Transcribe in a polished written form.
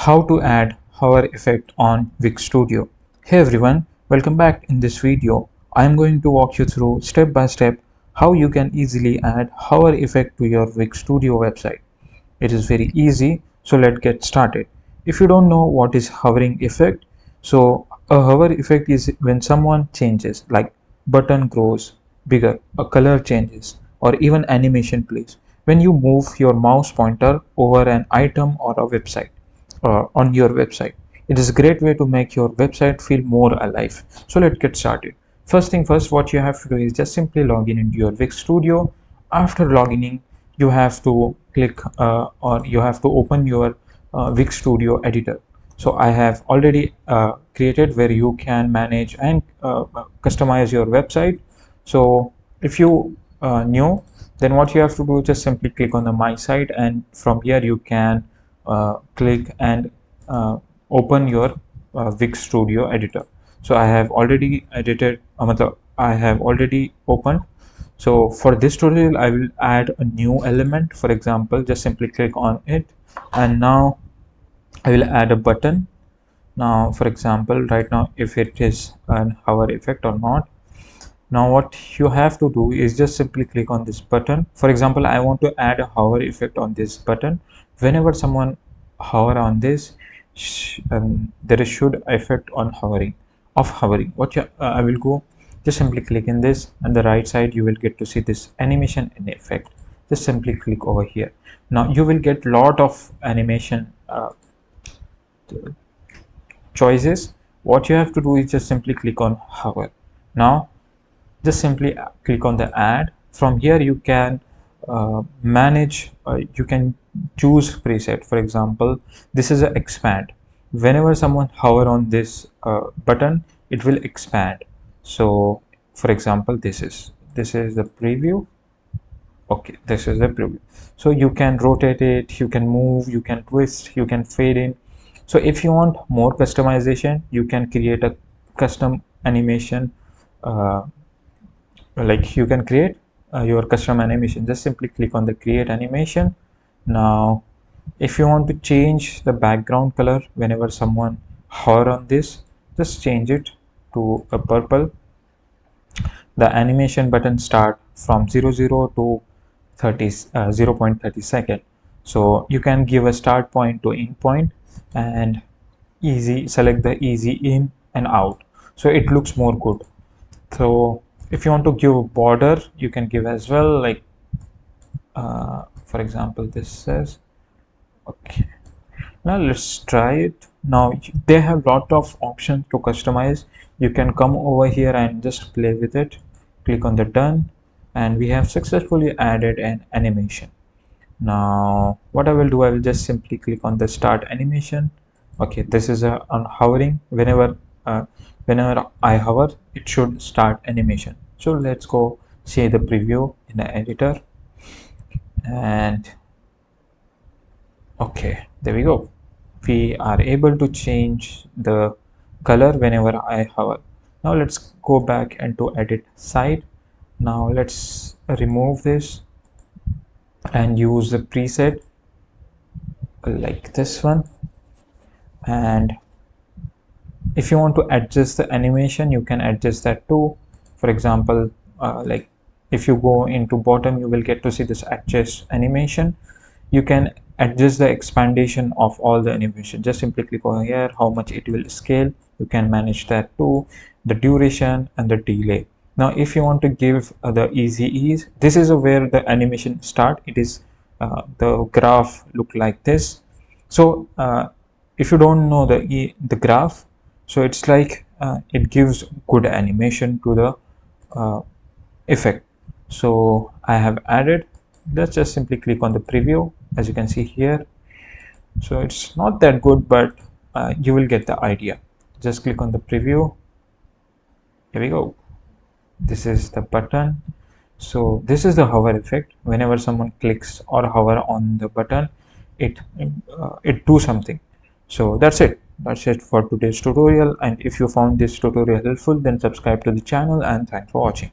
How to add hover effect on Wix Studio. Hey everyone, welcome back. In this video I am going to walk you through step by step how you can easily add hover effect to your Wix Studio website. It is very easy, so let's get started. If you don't know what is hovering effect, so a hover effect is when someone changes, like button grows bigger, a color changes, or even animation plays when you move your mouse pointer over an item or a website on your website. It is a great way to make your website feel more alive. So let's get started. First thing first, what you have to do is just simply log in into your Wix Studio. After logging in, you have to click or you have to open your Wix Studio editor. So I have already created where you can manage and customize your website. So if you new, then what you have to do is just simply click on the my site, and from here you can click and open your Wix Studio editor. So I have already edited, I have already opened. So for this tutorial I will add a new element. For example, just simply click on it, and now I will add a button. Now for example, right now if it is an hover effect or not. Now what you have to do is just simply click on this button. For example, I want to add a hover effect on this button. Whenever someone hover on this, there is should effect on hovering what I will go, just simply click in this, and the right side you will get to see this animation and effect. Just simply click over here. Now you will get lot of animation choices. What you have to do is just simply click on hover. Now just simply click on the add. From here you can manage, you can choose preset. For example, this is a expand. Whenever someone hover on this button, it will expand. So for example, this is the preview. Okay, this is the preview. So you can rotate it, you can move, you can twist, you can fade in. So if you want more customization, you can create a custom animation, like you can create your custom animation. Just simply click on the create animation. Now if you want to change the background color whenever someone hover on this, just change it to a purple. The animation button start from 00 to 0.30 second. So you can give a start point to end point, and select the easy in and out, so it looks more good. So if you want to give a border, you can give as well, like for example this says. Okay, now let's try it. Now they have lot of options to customize. You can come over here and just play with it. Click on the done, and we have successfully added an animation. Now what I will do, I will just simply click on the start animation. Okay, this is on hovering. Whenever I hover, it should start animation. So let's go see the preview in the editor, and okay, there we go. We are able to change the color whenever I hover. Now let's go back into edit site. Now let's remove this and use the preset like this one. And if you want to adjust the animation, you can adjust that too. For example, like if you go into bottom, you will get to see this adjust animation. You can adjust the expandation of all the animation. Just simply click over here, how much it will scale. You can manage that too, the duration and the delay. Now if you want to give the easy ease, this is where the animation start. It is the graph look like this. So if you don't know the graph, so it's like it gives good animation to the effect. So I have added. Let's just simply click on the preview, as you can see here. So it's not that good, but you will get the idea. Just click on the preview. Here we go. This is the button. So this is the hover effect. Whenever someone clicks or hover on the button, it do something. So that's it for today's tutorial. And if you found this tutorial helpful, then subscribe to the channel, and thanks for watching.